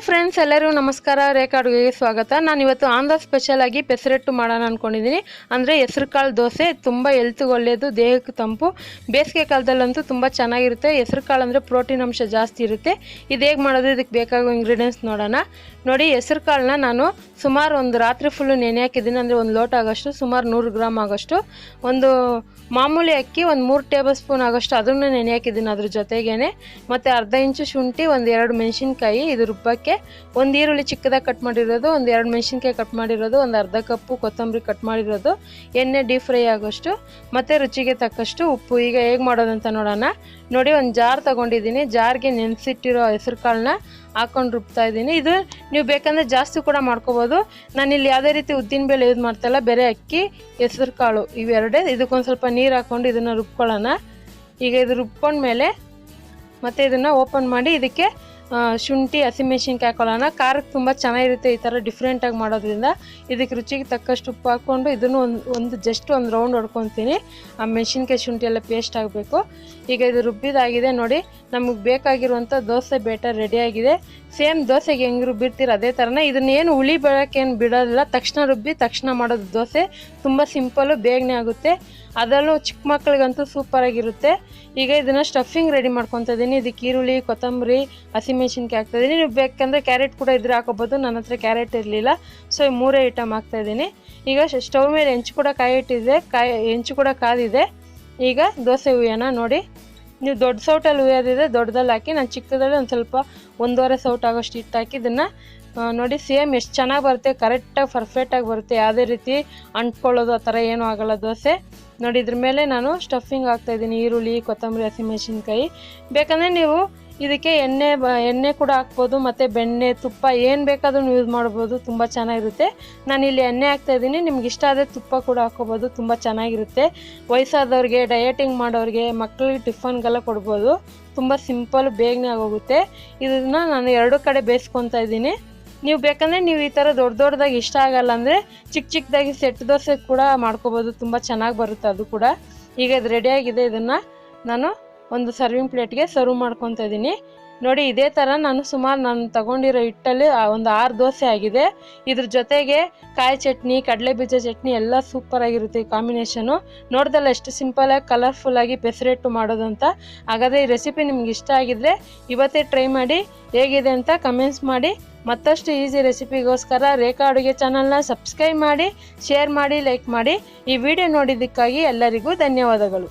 Friends, ಎಲ್ಲರಿಗೂ ನಮಸ್ಕಾರ. ರೇಖಾ ಅಡುಗೆಗೆ ಸ್ವಾಗತ. ನಾನು ಇವತ್ತು ಆಂಧ್ರ ಸ್ಪೆಷಲ್ ಆಗಿ ಪೆಸರಟ್ಟು ಮಾಡೋಣ ಅಂದ್ಕೊಂಡಿದ್ದೀನಿ. ಅಂದರೆ ಹೆಸರು ಕಾಳು ದೋಸೆ ತುಂಬ ಹೆಲ್ತ್ಗೆ ಒಳ್ಳೆಯದು, ದೇಹಕ್ಕೆ ತಂಪು. ಬೇಸಿಗೆ ಕಾಲದಲ್ಲಂತೂ ತುಂಬ ಚೆನ್ನಾಗಿರುತ್ತೆ. ಹೆಸರು ಕಾಳು ಅಂದರೆ ಪ್ರೋಟೀನ್ ಅಂಶ ಜಾಸ್ತಿ ಇರುತ್ತೆ. ಇದು ಹೇಗೆ ಮಾಡೋದು, ಇದಕ್ಕೆ ಬೇಕಾಗೋ ಇಂಗ್ರೀಡಿಯೆಂಟ್ಸ್ ನೋಡೋಣ. ನೋಡಿ, ಹೆಸರು ಕಾಳನ್ನ ನಾನು ಸುಮಾರು ಒಂದು ರಾತ್ರಿ ಫುಲ್ಲು ನೆನೆ ಹಾಕಿದ್ದೀನಿ. ಅಂದರೆ ಒಂದು ಲೋಟ ಆಗೋಷ್ಟು, ಸುಮಾರು 100 ಗ್ರಾಮ್ ಆಗೋಷ್ಟು. ಒಂದು ಮಾಮೂಲಿ ಅಕ್ಕಿ ಒಂದು 3 ಟೇಬಲ್ ಸ್ಪೂನ್ ಆಗೋಷ್ಟು ಅದನ್ನು ನೆನೆ ಹಾಕಿದ್ದೀನಿ ಅದ್ರ ಜೊತೆಗೇನೆ. ಮತ್ತು ಅರ್ಧ ಇಂಚು ಶುಂಠಿ, ಒಂದು 2 ಮೆಣಸಿನ್ಕಾಯಿ ಇದು ರುಬ್ಬಕ್ಕೆ, ಒಂದು ಈರುಳ್ಳಿ ಚಿಕ್ಕದಾಗಿ ಕಟ್ ಮಾಡಿರೋದು, ಒಂದು 2 ಮೆಣಸಿನ್ಕಾಯಿ ಕಟ್ ಮಾಡಿರೋದು, ಒಂದು ಅರ್ಧ ಕಪ್ಪು ಕೊತ್ತಂಬರಿ ಕಟ್ ಮಾಡಿರೋದು, ಎಣ್ಣೆ ಡೀಪ್ ಫ್ರೈ ಆಗೋಷ್ಟು, ಮತ್ತು ರುಚಿಗೆ ತಕ್ಕಷ್ಟು ಉಪ್ಪು. ಈಗ ಹೇಗೆ ಮಾಡೋದಂತ ನೋಡೋಣ. ನೋಡಿ, ಒಂದು ಜಾರ್ ತೊಗೊಂಡಿದ್ದೀನಿ. ಜಾರ್ಗೆ ನೆನೆಸಿಟ್ಟಿರೋ ಹೆಸರು ಕಾಳನ್ನ ಹಾಕೊಂಡು ರುಬ್ತಾ ಇದ್ದೀನಿ. ಇದು ನೀವು ಬೇಕಂದರೆ ಜಾಸ್ತಿ ಕೂಡ ಮಾಡ್ಕೋಬೋದು. ನಾನಿಲ್ಲಿ ಯಾವುದೇ ರೀತಿ ಉದ್ದಿನಬೇಳೆ ಯೂಸ್ ಮಾಡ್ತಾಯಿಲ್ಲ, ಬೇರೆ ಅಕ್ಕಿ ಹೆಸರು ಕಾಳು ಇವೆರಡೇ. ಇದಕ್ಕೊಂದು ಸ್ವಲ್ಪ ನೀರು ಹಾಕ್ಕೊಂಡು ಇದನ್ನು ರುಬ್ಕೊಳ್ಳೋಣ. ಈಗ ಇದು ರುಬ್ಕೊಂಡ್ಮೇಲೆ ಮತ್ತು ಇದನ್ನು ಓಪನ್ ಮಾಡಿ ಇದಕ್ಕೆ ಶುಂಠಿ ಹಸಿಮೆಣ್ಸಿನ್ಕಾಯಿ ಹಾಕೊಳ್ಳೋಣ. ಖಾರಕ್ಕೆ ತುಂಬ ಚೆನ್ನಾಗಿರುತ್ತೆ ಈ ಥರ ಡಿಫ್ರೆಂಟಾಗಿ ಮಾಡೋದ್ರಿಂದ. ಇದಕ್ಕೆ ರುಚಿಗೆ ತಕ್ಕಷ್ಟು ಉಪ್ಪು ಹಾಕ್ಕೊಂಡು ಇದನ್ನು ಜಸ್ಟ್ ಒಂದು ರೌಂಡ್ ಹೊಡ್ಕೊತೀನಿ. ಆ ಮೆಣಸಿನ್ಕಾಯಿ ಶುಂಠಿ ಎಲ್ಲ ಪೇಸ್ಟ್ ಆಗಬೇಕು. ಈಗ ಇದು ರುಬ್ಬಿದಾಗಿದೆ. ನೋಡಿ, ನಮಗೆ ಬೇಕಾಗಿರುವಂಥ ದೋಸೆ ಬೇಟರ್ ರೆಡಿಯಾಗಿದೆ. ಸೇಮ್ ದೋಸೆಗೆ ಹೆಂಗೆ ರುಬ್ಬಿರ್ತೀರ ಅದೇ ಥರನೇ. ಇದನ್ನೇನು ಹುಳಿ ಬೆಳಕೇನು ಬಿಡೋದಿಲ್ಲ, ತಕ್ಷಣ ರುಬ್ಬಿ ತಕ್ಷಣ ಮಾಡೋದು ದೋಸೆ. ತುಂಬ ಸಿಂಪಲ್ಲು, ಬೇಗನೆ ಆಗುತ್ತೆ. ಅದರಲ್ಲೂ ಚಿಕ್ಕ ಮಕ್ಕಳಿಗಂತೂ ಸೂಪರಾಗಿರುತ್ತೆ. ಈಗ ಇದನ್ನು ಸ್ಟಫಿಂಗ್ ರೆಡಿ ಮಾಡ್ಕೊತಾ ಇದ್ದೀನಿ. ಇದಕ್ಕೆ ಈರುಳ್ಳಿ, ಕೊತ್ತಂಬರಿ, ಹಸಿಮೆಣ್ಸಿನ್ಕಾಯಿ ಹಾಕ್ತಾಯಿದ್ದೀನಿ. ನೀವು ಬೇಕಂದರೆ ಕ್ಯಾರೆಟ್ ಕೂಡ ಇದ್ರೆ ಹಾಕೋಬೋದು. ನನ್ನ ಹತ್ರ ಕ್ಯಾರೆಟ್ ಇರಲಿಲ್ಲ, ಸೊ ಈ 3 ಐಟಮ್ ಹಾಕ್ತಾಯಿದ್ದೀನಿ. ಈಗ ಸ್ಟವ್ ಮೇಲೆ ಹೆಂಚು ಕೂಡ ಹೆಂಚು ಕೂಡ ಕಾದಿದೆ. ಈಗ ದೋಸೆ ಹುಯ್ಯೋಣ. ನೋಡಿ, ನೀವು ದೊಡ್ಡ ಸೌಟಲ್ಲಿ ಹುಯ್ಯೋದಿದೆ ದೊಡ್ಡದಲ್ಲಿ ಹಾಕಿ, ನಾನು ಚಿಕ್ಕದಲ್ಲಿ ಒಂದು ಸ್ವಲ್ಪ 1.5 ಸೌಟ್ ಆಗೋಷ್ಟು ಹಿಟ್ಟು ಹಾಕಿ ಇದನ್ನು ನೋಡಿ, ಸೇಮ್ ಎಷ್ಟು ಚೆನ್ನಾಗಿ ಬರುತ್ತೆ, ಕರೆಕ್ಟಾಗಿ ಪರ್ಫೆಕ್ಟಾಗಿ ಬರುತ್ತೆ. ಯಾವುದೇ ರೀತಿ ಅಂಟ್ಕೊಳ್ಳೋದು ಆ ಥರ ಏನೂ ಆಗೋಲ್ಲ ದೋಸೆ. ನೋಡಿ, ಇದ್ರ ಮೇಲೆ ನಾನು ಸ್ಟಫಿಂಗ್ ಹಾಕ್ತಾಯಿದ್ದೀನಿ. ಈರುಳ್ಳಿ, ಕೊತ್ತಂಬರಿ, ಹಸಿಮೆಣ್ಸಿನ್ಕಾಯಿ. ಬೇಕಂದರೆ ನೀವು ಇದಕ್ಕೆ ಎಣ್ಣೆ ಕೂಡ ಹಾಕ್ಬೋದು, ಮತ್ತು ಬೆಣ್ಣೆ, ತುಪ್ಪ ಏನು ಬೇಕಾದ್ರೂ ಯೂಸ್ ಮಾಡ್ಬೋದು. ತುಂಬ ಚೆನ್ನಾಗಿರುತ್ತೆ. ನಾನಿಲ್ಲಿ ಎಣ್ಣೆ ಹಾಕ್ತಾಯಿದ್ದೀನಿ. ನಿಮ್ಗೆ ಇಷ್ಟ ಆದರೆ ತುಪ್ಪ ಕೂಡ ಹಾಕ್ಕೋಬೋದು. ತುಂಬ ಚೆನ್ನಾಗಿರುತ್ತೆ. ವಯಸ್ಸಾದವ್ರಿಗೆ, ಡಯಟಿಂಗ್ ಮಾಡೋರಿಗೆ, ಮಕ್ಕಳಿಗೆ ಟಿಫನ್ಗೆಲ್ಲ ಕೊಡ್ಬೋದು. ತುಂಬ ಸಿಂಪಲ್, ಬೇಗನೆ ಆಗೋಗುತ್ತೆ. ಇದನ್ನು ನಾನು 2 ಕಡೆ ಬೇಯಿಸ್ಕೊತಾ ಇದ್ದೀನಿ. ನೀವು ಬೇಕಂದರೆ ನೀವು ಈ ಥರ ದೊಡ್ಡದಾಗಿ ಇಷ್ಟ ಆಗಲ್ಲ ಅಂದರೆ ಚಿಕ್ಕದಾಗಿ ಸೆಟ್ ದೋಸೆ ಕೂಡ ಮಾಡ್ಕೋಬೋದು. ತುಂಬ ಚೆನ್ನಾಗಿ ಬರುತ್ತೆ ಅದು ಕೂಡ. ಈಗ ಇದು ರೆಡಿಯಾಗಿದೆ. ಇದನ್ನು ನಾನು ಒಂದು ಸರ್ವಿಂಗ್ ಪ್ಲೇಟ್ಗೆ ಸರ್ವ್ ಮಾಡ್ಕೊತಾ ಇದ್ದೀನಿ. ನೋಡಿ, ಇದೇ ಥರ ನಾನು ತಗೊಂಡಿರೋ ಹಿಟ್ಟಲ್ಲಿ ಒಂದು 6 ದೋಸೆ ಆಗಿದೆ. ಇದ್ರ ಜೊತೆಗೆ ಕಾಯಿ ಚಟ್ನಿ, ಕಡಲೆ ಬೀಜ ಚಟ್ನಿ ಎಲ್ಲ ಸೂಪರಾಗಿರುತ್ತೆ ಈ ಕಾಂಬಿನೇಷನು. ನೋಡ್ದಲ್ಲ ಎಷ್ಟು ಸಿಂಪಲಾಗಿ ಕಲರ್ಫುಲ್ಲಾಗಿ ಪೆಸರಟ್ಟು ಮಾಡೋದು ಅಂತ. ಹಾಗಾದರೆ ಈ ರೆಸಿಪಿ ನಿಮ್ಗೆ ಇಷ್ಟ ಆಗಿದ್ದರೆ ಇವತ್ತೇ ಟ್ರೈ ಮಾಡಿ, ಹೇಗಿದೆ ಅಂತ ಕಮೆಂಟ್ಸ್ ಮಾಡಿ. ಮತ್ತಷ್ಟು ಈಸಿ ರೆಸಿಪಿಗೋಸ್ಕರ ರೇಖಾ ಅಡುಗೆ ಚಾನಲ್ನ ಸಬ್ಸ್ಕ್ರೈಬ್ ಮಾಡಿ, ಶೇರ್ ಮಾಡಿ, ಲೈಕ್ ಮಾಡಿ. ಈ ವಿಡಿಯೋ ನೋಡಿದ್ದಕ್ಕಾಗಿ ಎಲ್ಲರಿಗೂ ಧನ್ಯವಾದಗಳು.